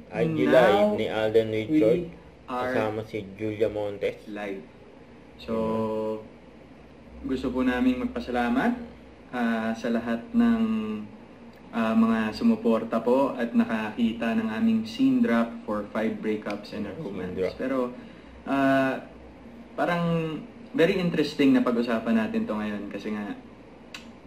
IG Now, Live ni Alden Richard. we are Kasama si Julia Montes. live. So, gusto po naming magpasalamat sa lahat ng mga sumuporta po at nakakita ng aming scene drop for 5 breakups and a romance. Pero, parang very interesting na pag-usapan natin to ngayon kasi nga,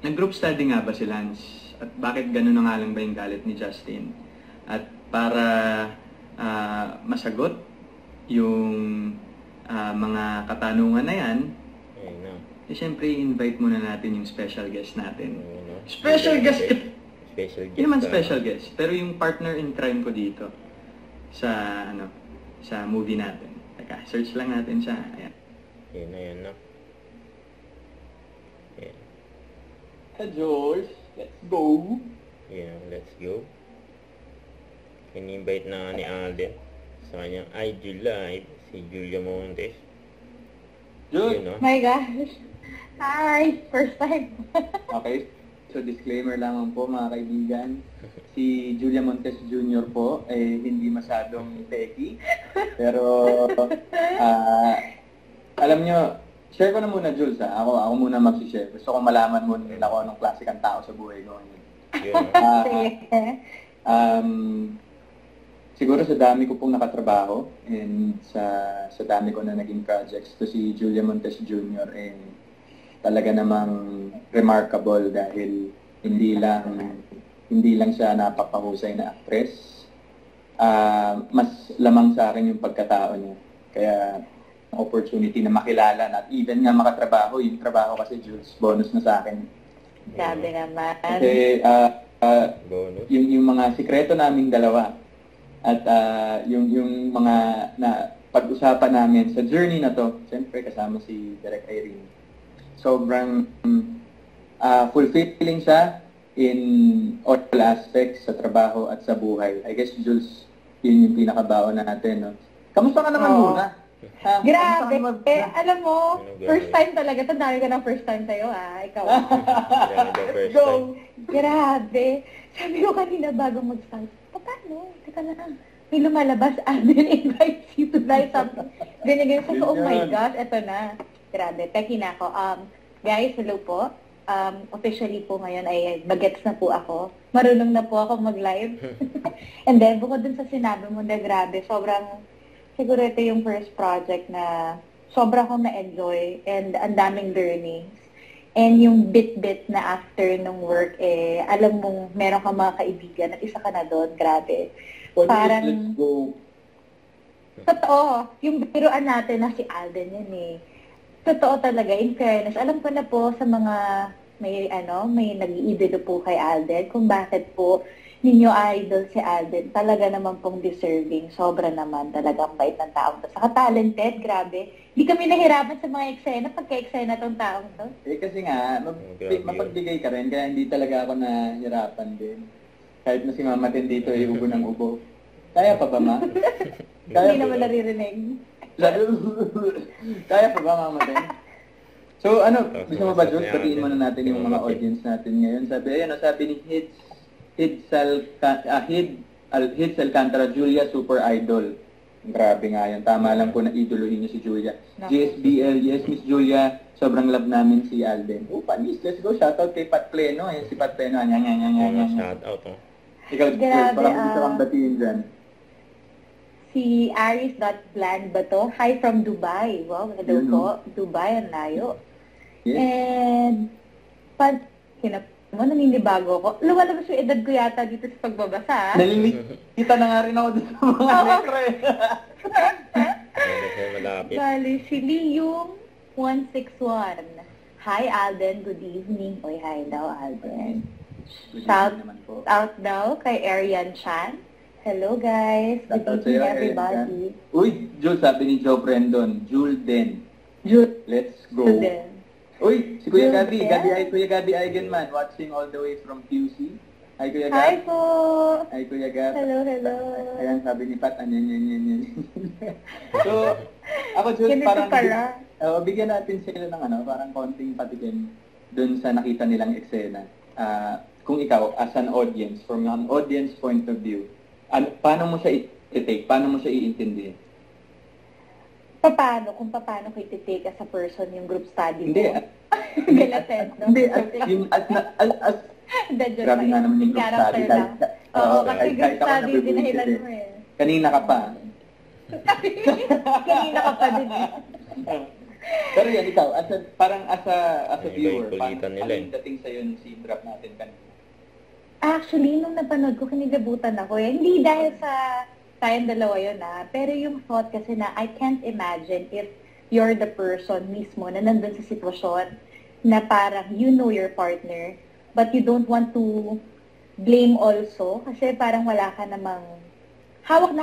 nag-group study nga ba si Lance? At bakit ganun na nga lang ba yung galit ni Justin? At para masagot yung mga katanungan na yan, siyempre invite muna natin yung special guest natin. Special guest! Hindi naman special guest, pero yung partner in crime ko dito sa sa movie natin. Teka, search lang natin siya. Ayan. Yan na. Ayan. Hey George, let's go! Yeah, let's go. In-invite na ni Alden sa kanyang IG Live, si Julia Montes. Jules! Yun, no? My gosh. Hi! First time. Okay, so disclaimer lang po mga kaibigan. Si Julia Montes Jr. po ay hindi masyadong techie. Pero alam nyo, share ko na muna Jules ha. Ako muna mag-share. Gusto kong malaman muna nila kung anong klase kang tao sa buhay ko. Yun, no? Siguro sa dami ko pong nakatrabaho and sa dami ko na naging projects, to si Julia Montes Jr. Talaga namang remarkable dahil hindi lang siya napakahusay na actress. Mas lamang sa akin yung pagkatao niya. Kaya opportunity na makilala at even nga makatrabaho, yung trabaho kasi Jules, bonus na sa akin. Sabi naman. Kasi yung mga sikreto naming dalawa at yung mga na pag-usapan namin sa journey na to, siyempre kasama si Direk Irene. Sobrang fulfilling siya in all aspects sa trabaho at sa buhay. I guess, Jules, yun yung pinakabaon natin, no? Kamusta ka naman muna? Grabe. Alam mo, first time talaga. Tandaan ka ng first time sa'yo, Ikaw. Let's go. Grabe. Sabi ko kanina bago mag-start, paano? Teka lang. May lumalabas, Alden invites you to live something. Ganyan. So, oh my gosh, eto na. Grabe, peki na ako. Guys, hello po. Officially po ngayon ay bagets na po ako. Marunong na po ako mag-live. And then, bukod dun sa sinabi mo na grabe, sobrang, siguro ito yung first project na sobrang akong na-enjoy and ang daming learnings. And yung bit-bit na after ng work, alam mong meron kang mga kaibigan at isa ka na doon, grabe. Parang, let's go. Totoo, yung biruan natin na si Alden yan Totoo talaga, in fairness. Alam ko na po sa mga may nag-iibido po kay Alden kung bakit po ninyo idol si Alden. Talaga naman pong deserving. Sobra naman talagang bait ng taong to. Saka talented, grabe. Hindi kami nahirapan sa mga eksena, pagka-eksena tong taong to. Kasi nga, mapagbigay ka rin, kaya hindi talaga ako nahirapan din. Kahit na si Mama din dito ay ubo ng ubo. Kaya pa ba, Ma? Hindi naman naririnig. Kaya pa ba, Mama din? So, gusto mo ba, Jules, batiin muna natin yung mga audience natin ngayon. Sabi ni Hids Alcantara, Julia, super idol. Grabe nga yan. Tama lang po na idolohin niyo si Julia. GSBL, yes, Miss Julia, sobrang love namin si Alden. Panis, let's go. Shoutout kay Pat Pleno. Si Pat Pleno. Shoutout, Ikaw, Jules, parang gusto kang batiin dyan. Si Aris.Bland ba to? Hi from Dubai. Wow, hello po. Dubai, ang layo. Yes. And, naninibago ko. Lumalabas yung edad ko yata dito sa pagbabasa. Kita na nga rin ako dito sa mga lekre. Bali, si Liyong 161. Hi, Alden. Good evening. Oy, hi daw, Alden. Shout out daw kay Arian Chan. Hello, guys. Good evening, everybody. Uy, Jules, sabi ni Joe Brandon. Julden. Let's go. Julden. Uy, si Kuya Gabi. Kuya Gabi Eigenman, watching all the way from QC. Hi, Kuya Gabi. Hi po. Hi, Kuya Gabi. Hello. Ayan, sabi ni Pat, yan. So, ako, Jules, parang bigyan natin sila ng parang konting patikin dun sa nakita nilang eksena. Kung ikaw, as an audience, from an audience point of view, paano mo siya i-take? Paano mo siya iintindihin? Kung paano ko iti-take as a person yung group study Hindi. mo? Galatin, no? Hindi, grabe nga naman yung group character study. lang. Oo, kasi group kahit ako study, nabibuisit dinahilan mo eh. Kanina ka pa. Kanina ka pa din eh. Pero yan, ikaw, parang as a Iba viewer, yung kulitan nila eh. yung dating sa'yo nung drop natin kanina? Actually, nung napanood ko, kinilabutan ako eh. Hindi dahil sa tayong dalawa yun pero yung thought kasi na I can't imagine if you're the person mismo na nandun sa sitwasyon na parang you know your partner but you don't want to blame also kasi parang wala ka namang hawak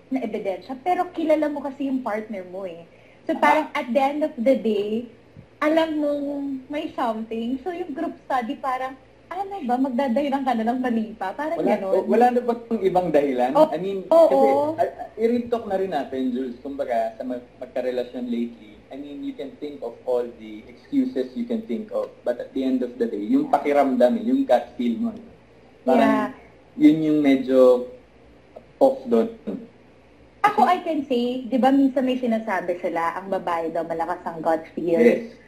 na ebidensya pero kilala mo kasi yung partner mo eh. So parang at the end of the day, alam mong may something. So yung group study parang ano ba, magdadahilan ka na ng mali pa? Parang gano'n. Wala na ba itong ibang dahilan? Oh, I mean, oo. kasi i-real talk na rin natin, Jules. Kumbaga, sa magkarelasyon lately, I mean, you can think of all the excuses you can think of. But at the end of the day, yung pakiramdam, yung gut feel mo. Parang, yun yung medyo off doon. Ako, I can say, di ba minsan may sinasabi sila, ang babae daw malakas ang gut feel. Yes.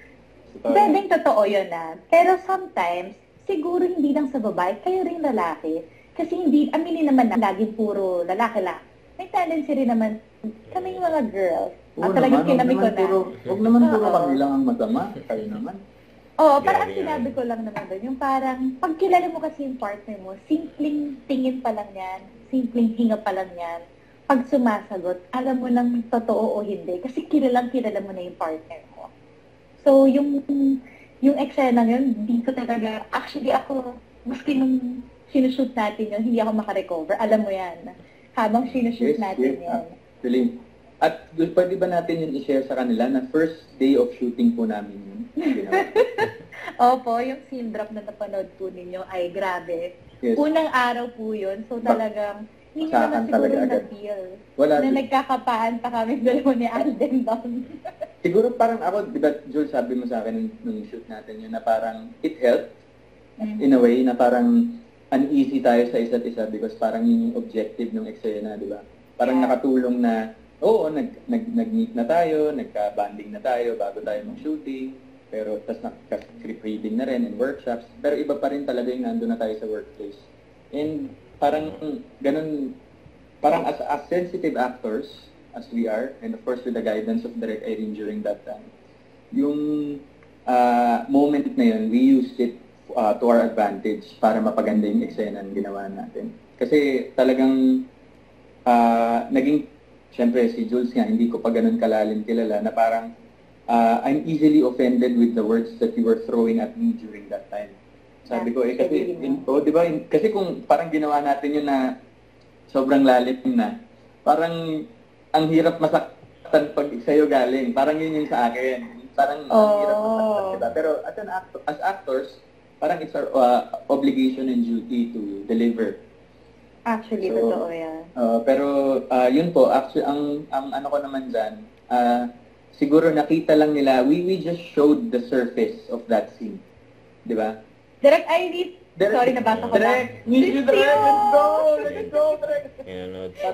Pwedeng totoo yun Pero sometimes, siguro hindi lang sa babae, kayo rin lalaki. Kasi hindi, aminin naman na laging puro lalaki lang. May tendency rin naman, kaming mga girls. Talagang kinami ko na. Huwag naman puro kami lang ang masama. Kayo naman. Oo, parang sinabi ko lang naman doon. Yung parang, pag kilala mo kasi yung partner mo, simpleng tingin pa lang yan, simpleng hinga pa lang yan. Pag sumasagot, alam mo nang totoo o hindi. Kasi kilala mo na yung partner mo. So, yung eksena yun, di ko talaga, actually ako, maski nung sinushoot natin yun, hindi ako makarecover. Alam mo yan. Habang sinushoot natin yan. Actually, at pwede ba natin yun i-share sa kanila na first day of shooting po namin yun? Opo, yung scene drop na napanood po ninyo ay grabe. Yes. Unang araw po yun, so talagang hindi nyo naman siguro na-feel na nagkakapaan pa kami dalawa ni Alden doon. Siguro parang ako, di ba, Jules, sabi mo sa akin nung shoot natin yun na parang it helped in a way na parang uneasy tayo sa isa't isa because parang yun yung objective ng eksena, di ba? Parang nakatulong na, oo, nag-meet na tayo, nagka-banding na tayo bago tayo mag-shooting, pero tas nagka-script reading na rin and workshops, pero iba pa rin talaga yung nandun na tayo sa workplace. And parang ganun, parang as sensitive actors, as we are, and of course with the guidance of Direk Irene during that time, yung moment na yun, we used it to our advantage para mapaganda yung eksena na ginawa natin. Kasi talagang naging, syempre si Jules nga, hindi ko pa ganun kalalim kilala, na parang I'm easily offended with the words that you were throwing at me during that time. Sabi ko, kasi, di ba, kasi kung parang ginawa natin yun na sobrang lalim na, parang ang hirap masaktan pag sa'yo galing. Parang yun yung sa akin. Parang ang hirap masaktan, diba? Pero as actors, parang it's our obligation and duty to deliver. Actually, totoo yan. Pero yun po, actually, ang ano ko naman dyan, siguro nakita lang nila, we just showed the surface of that scene. Di ba? Direct Irene, sorry, nabasa ko lang. Direct, let's go! Let's go, Direct!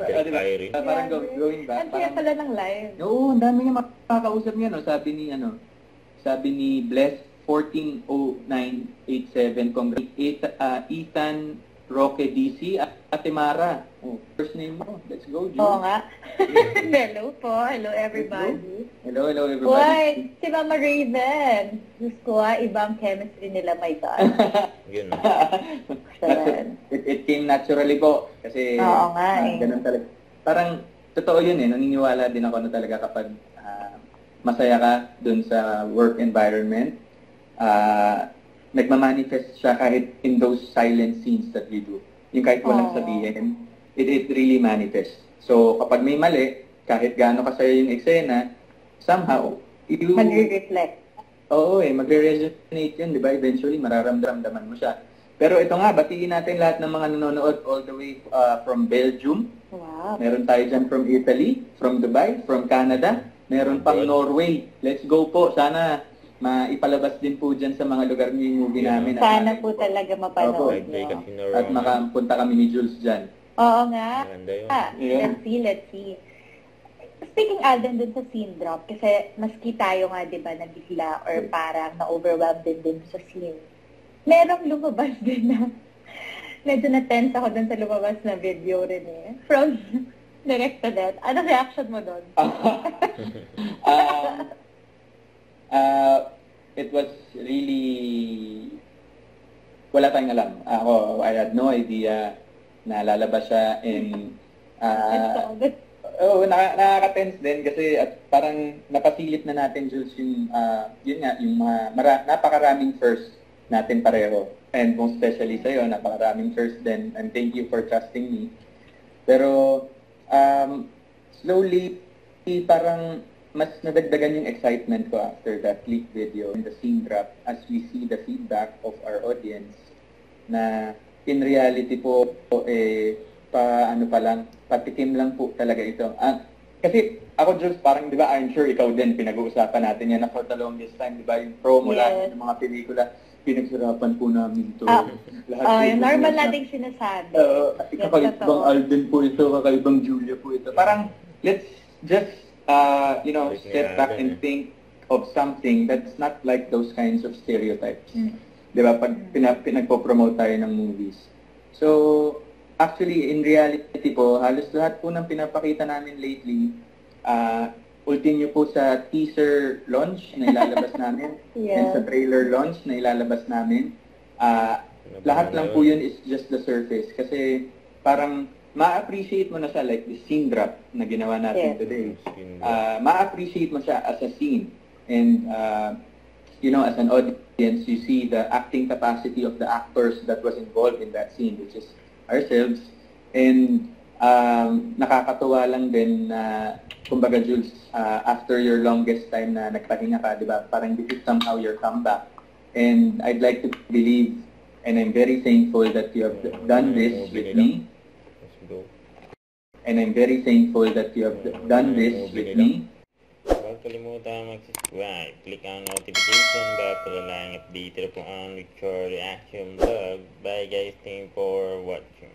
Direct Irene. Parang going back. Ang kaya pala ng live. Oo, ang dami niya makakausap niya, no? Sabi ni Bless 140987, Ethan Roque DC at Ate Mara. Oh, first name mo. Let's go, Jules. Oo nga. Hello po. Hello, everybody. Hello, everybody. Boy, si Mama Raven. Diyos ko ibang chemistry nila, my God. Yun. It came naturally po. Kasi, oo nga ganun talaga. Parang, totoo yun naniniwala din ako na talaga kapag masaya ka dun sa work environment, nagmamanifest siya kahit in those silent scenes that we do. Yung kahit walang sabihin, it really manifests. So, kapag may mali, kahit gaano kasaya yung eksena, somehow, magre-reflect. Oo magre-resonate yun, di ba? Eventually, mararamdaman mo siya. Pero ito nga, batiin natin lahat ng mga nanonood all the way from Belgium. Wow. Meron tayo dyan from Italy, from Dubai, from Canada. Meron pang Norway. Let's go po. Sana maipalabas din po dyan sa mga lugar niyo yung movie namin. Sana po talaga mapanood At makapunta kami ni Jules dyan. Oo nga. Maganda yun. Yeah. Let's see. Speaking Alden dun sa scene drop, kasi maski tayo nga, di ba, nabigla or parang na-overwhelmed din sa scene. Merong lumabas din na medyo na-tense ako dun sa lumabas na video rin eh. From Direct to Death. Ano reaction mo dun? It was really, wala tayong alam. Ako, I had no idea na lalabas siya in, nakaka-tense din kasi at parang napasilip na natin, Jules, yung, yun nga, yung mga napakaraming first natin pareho. And most especially sa'yo, napakaraming first din. And thank you for trusting me. Pero, slowly, parang mas nadagdagan yung excitement ko after that leak video and the scene drop as we see the feedback of our audience na in reality po, patikim lang po talaga ito. Kasi ako, Jules, parang, di ba, I'm sure ikaw din, pinag-uusapan natin yan na for the longest time, di ba, yung promo lahat ng mga pelikula, pinagsarapan po namin ito. Normal nating sinasabi. Kakaibang Alden po ito, kakaibang Julia po ito. Parang, let's just, step back and think of something that's not like those kinds of stereotypes. Di ba, pag pinagpo-promote tayo ng movies. So, actually, in reality po, halos lahat po ng pinapakita namin lately, ultin nyo po sa teaser launch na ilalabas namin and sa trailer launch na ilalabas namin. Lahat lang po yun is just the surface. Kasi parang ma-appreciate mo na siya like the scene drop na ginawa natin today. Ma-appreciate mo siya as a scene. And, as an audience, you see the acting capacity of the actors that was involved in that scene, which is ourselves. And nakakatuwa lang din na, kumbaga, Jules, after your longest time na nagpahinga ka, di ba, parang this is somehow your comeback. And I'd like to believe, and I'm very thankful that you have done this with me. And I'm very thankful that you have done this with me. Huwag kalimutan mag-subscribe. Click ang notification bell para lang updated po ang Richard Reaction Vlog. Bye guys, thank you for watching.